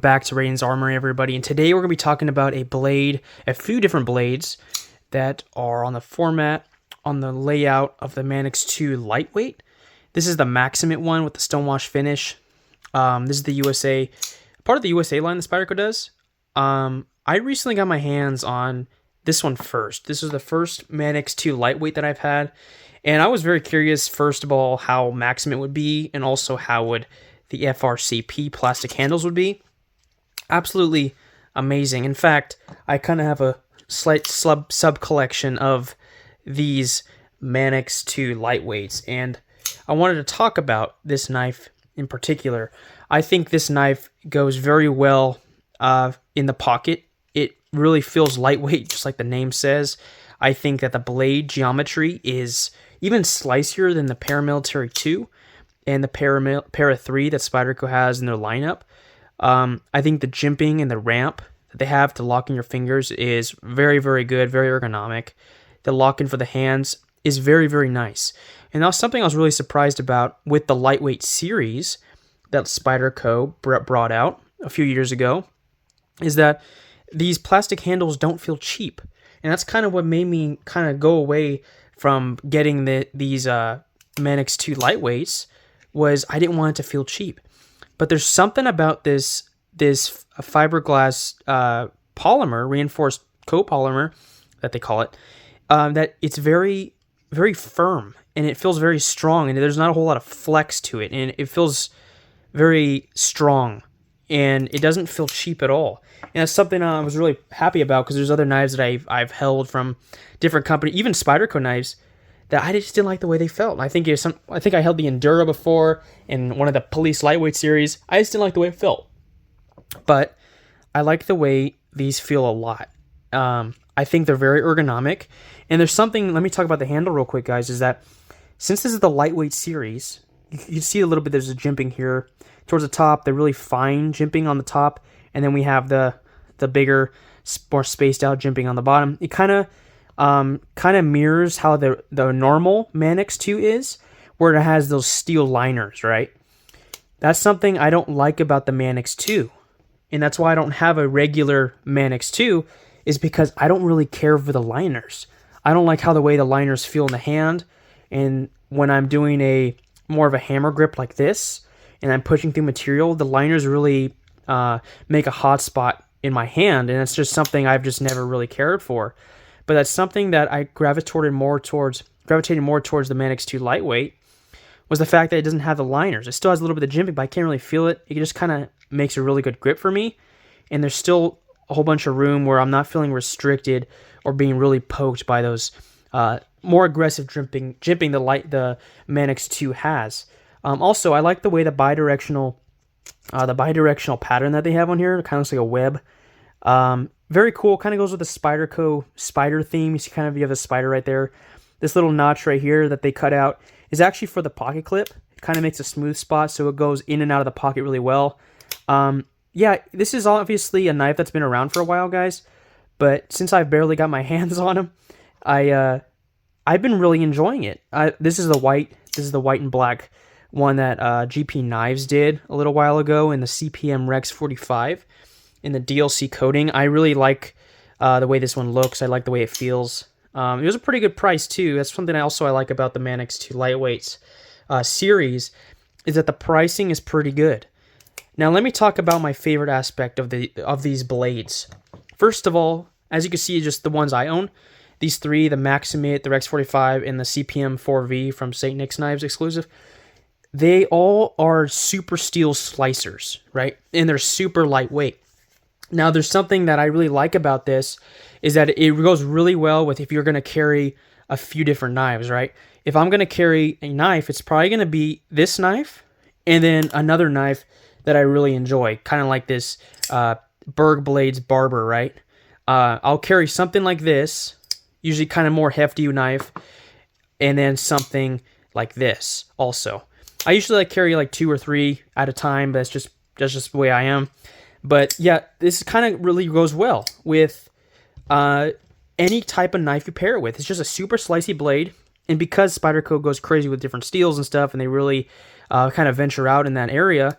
back to Rayden's Armory, everybody, and today we're going to be talking about a blade, a few different blades that are on the format, on the layout of the Manix 2 Lightweight. This is the Maximate one with the stonewash finish. This is the USA, part of the USA line that Spyderco does. I recently got my hands on this one first. This is the first Manix 2 Lightweight that I've had, and I was very curious, first of all, how Maximate would be, and also how would the FRCP plastic handles would be. Absolutely amazing. In fact, I kind of have a slight sub collection of these Manix 2 lightweights, and I wanted to talk about this knife in particular. I think this knife goes very well in the pocket. It really feels lightweight, just like the name says. I think that the blade geometry is even slicier than the Paramilitary 2 and the Para 3 that Spyderco has in their lineup. I think the jimping and the ramp that they have to lock in your fingers is very, very good, very ergonomic. The lock-in for the hands is very, very nice. And that was something I was really surprised about with the lightweight series that Spyderco brought out a few years ago, is that these plastic handles don't feel cheap. And that's kind of what made me kind of go away from getting these Manix 2 lightweights, was I didn't want it to feel cheap. But there's something about this fiberglass polymer, reinforced copolymer that they call it, that it's very, very firm, and it feels very strong, and there's not a whole lot of flex to it, and it feels very strong, and it doesn't feel cheap at all. And that's something I was really happy about, because there's other knives that I've held from different companies, even Spyderco knives, that I just didn't like the way they felt. I think I held the Endura before in one of the Police Lightweight series. I just didn't like the way it felt. But I like the way these feel a lot. I think they're very ergonomic. And there's something, let me talk about the handle real quick, guys, is that since this is the Lightweight series, you see a little bit, there's a jimping here towards the top, the really fine jimping on the top, and then we have the bigger, more spaced out jimping on the bottom. It kind of mirrors how the normal Manix 2 is, where it has those steel liners, right? That's something I don't like about the Manix 2. And that's why I don't have a regular Manix 2, is because I don't really care for the liners. I don't like how the way the liners feel in the hand. And when I'm doing a more of a hammer grip like this, and I'm pushing through material, the liners really make a hot spot in my hand. And it's just something I've just never really cared for. But that's something that I gravitated more towards the Manix 2 Lightweight, was the fact that it doesn't have the liners. It still has a little bit of jimping, but I can't really feel it. It just kind of makes a really good grip for me. And there's still a whole bunch of room where I'm not feeling restricted or being really poked by those more aggressive jimping the Manix 2 has. Also, I like the way the bidirectional pattern that they have on here. It kind of looks like a web. Very cool. Kind of goes with the Spyderco spider theme. You have a spider right there. This little notch right here that they cut out is actually for the pocket clip. It kind of makes a smooth spot, so it goes in and out of the pocket really well. Yeah, this is obviously a knife that's been around for a while, guys. But since I've barely got my hands on them, I've been really enjoying it. This is the white and black one that GP Knives did a little while ago in the CPM Rex 45 in the DLC coating. I really like the way this one looks. I like the way it feels. It was a pretty good price too. That's something I like about the Manix 2 Lightweights series, is that the pricing is pretty good. Now let me talk about my favorite aspect of these blades. First of all, as you can see, just the ones I own. These three, the Maximate, the Rex 45, and the CPM 4V from St. Nick's Knives exclusive, they all are super steel slicers, right? And they're super lightweight. Now, there's something that I really like about this, is that it goes really well with if you're going to carry a few different knives, right? If I'm going to carry a knife, it's probably going to be this knife and then another knife that I really enjoy, kind of like this Berg Blades Barber, right? I'll carry something like this, usually kind of more hefty knife, and then something like this also. I usually carry like 2 or 3 at a time, but that's just the way I am. But yeah, this kind of really goes well with any type of knife you pair it with. It's just a super slicey blade, and because Spyderco goes crazy with different steels and stuff, and they really kind of venture out in that area,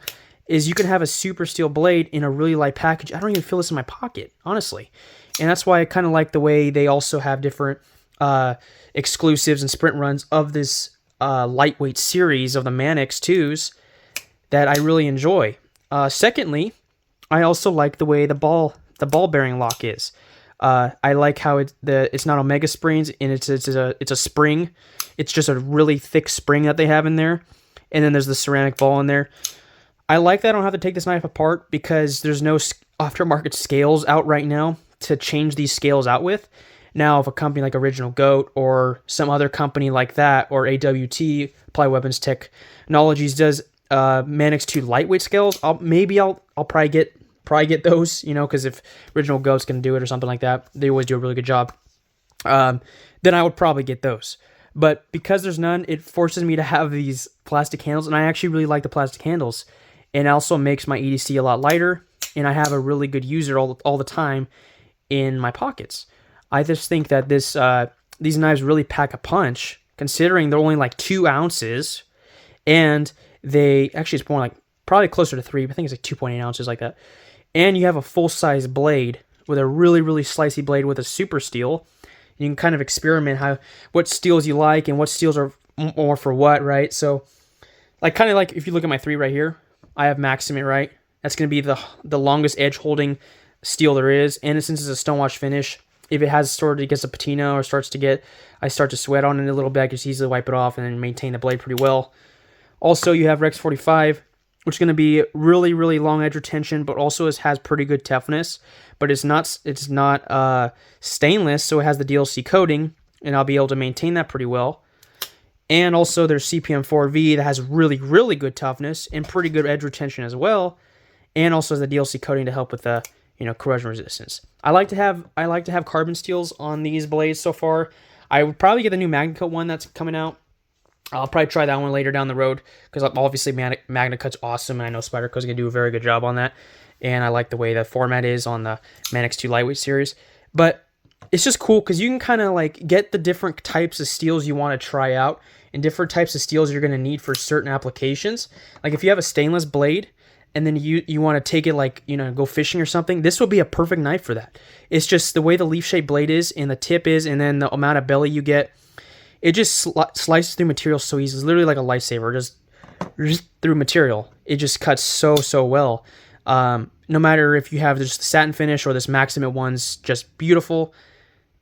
is you can have a super steel blade in a really light package. I don't even feel this in my pocket, honestly. And that's why I kind of like the way they also have different exclusives and sprint runs of this lightweight series of the Manix 2s that I really enjoy. Secondly, I also like the way the ball bearing lock is. I like how it's not Omega springs, and it's a spring. It's just a really thick spring that they have in there, and then there's the ceramic ball in there. I like that I don't have to take this knife apart because there's no aftermarket scales out right now to change these scales out with. Now, if a company like Original Goat or some other company like that, or AWT, Applied Weapons Technologies, does Manix 2 lightweight scales, I'll probably get those, you know, because if Original Goat's gonna do it or something like that, they always do a really good job. Then I would probably get those. But because there's none, it forces me to have these plastic handles, and I actually really like the plastic handles. And it also makes my EDC a lot lighter, and I have a really good user all the time in my pockets. I just think that these knives really pack a punch, considering they're only like 2 ounces, and it's more like probably closer to 3, but I think it's like 2.8 ounces like that. And you have a full-size blade with a really, really slicey blade with a super steel. You can kind of experiment what steels you like and what steels are more for what, right? So, kind of like if you look at my 3 right here, I have Maximate, right? That's going to be the longest edge holding steel there is. And since it's a stonewash finish, if it gets a patina or I start to sweat on it a little bit, I can just easily wipe it off and then maintain the blade pretty well. Also, you have Rex 45, which is going to be really, really long edge retention, but also has pretty good toughness. But it's not stainless, so it has the DLC coating, and I'll be able to maintain that pretty well. And also there's CPM 4V that has really, really good toughness and pretty good edge retention as well, and also has the DLC coating to help with the corrosion resistance. I like to have carbon steels on these blades so far. I would probably get the new MagnaCut one that's coming out. I'll probably try that one later down the road because obviously MagnaCut's awesome, and I know Spyderco's going to do a very good job on that. And I like the way the format is on the Manix 2 Lightweight series. But it's just cool because you can kind of get the different types of steels you want to try out and different types of steels you're going to need for certain applications. Like if you have a stainless blade and then you want to take it go fishing or something, this will be a perfect knife for that. It's just the way the leaf-shaped blade is and the tip is, and then the amount of belly you get. It just slices through material so easy. It's literally like a lightsaber, just through material. It just cuts so well. No matter if you have just the satin finish or this Maximate one's just beautiful,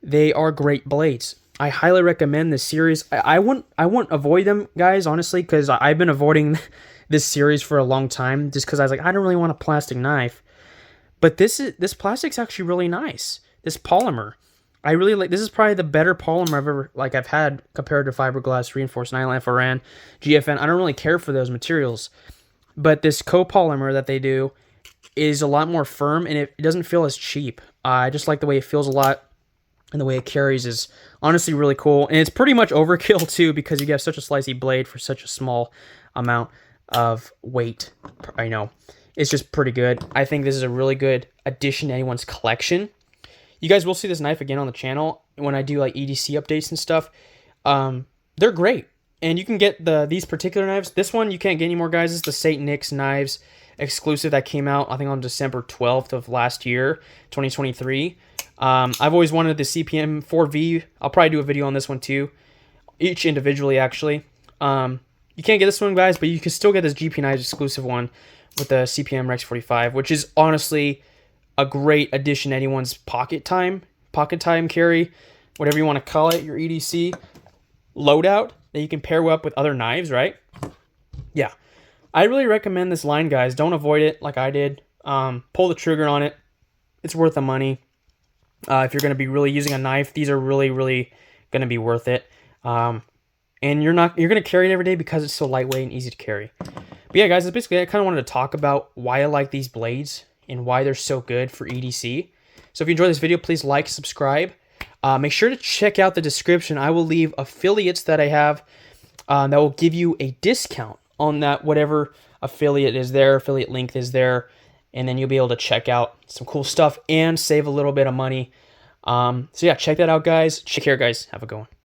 they are great blades. I highly recommend this series. I wouldn't avoid them, guys, honestly, because I've been avoiding this series for a long time just because I was like, I don't really want a plastic knife. But this plastic's actually really nice. This polymer. I really like. This is probably the better polymer I've had compared to fiberglass, reinforced nylon, FRN, GFN. I don't really care for those materials, but this copolymer that they do is a lot more firm, and it doesn't feel as cheap. I just like the way it feels a lot, and the way it carries is honestly really cool. And it's pretty much overkill too because you have such a slicey blade for such a small amount of weight. I know it's just pretty good. I think this is a really good addition to anyone's collection. You guys will see this knife again on the channel when I do EDC updates and stuff. They're great. And you can get these particular knives. This one you can't get anymore, guys. It's the St. Nick's Knives exclusive that came out, I think, on December 12th of last year, 2023. I've always wanted the CPM 4V. I'll probably do a video on this one too, each individually, actually. You can't get this one, guys, but you can still get this GP Knives exclusive one with the CPM Rex 45, which is honestly a great addition to anyone's pocket time carry, whatever you want to call it, your EDC loadout that you can pair up with other knives, right? Yeah. I really recommend this line, guys. Don't avoid it like I did. Pull the trigger on it. It's worth the money. If you're going to be really using a knife, these are really, really going to be worth it. And you're going to carry it every day because it's so lightweight and easy to carry. But yeah, guys, that's basically, I kind of wanted to talk about why I like these blades and why they're so good for EDC. So if you enjoyed this video, please like, subscribe. Make sure to check out the description. I will leave affiliates that I have that will give you a discount on that, whatever affiliate is there, affiliate link is there, and then you'll be able to check out some cool stuff and save a little bit of money. So yeah, check that out, guys. Take care, guys. Have a good one.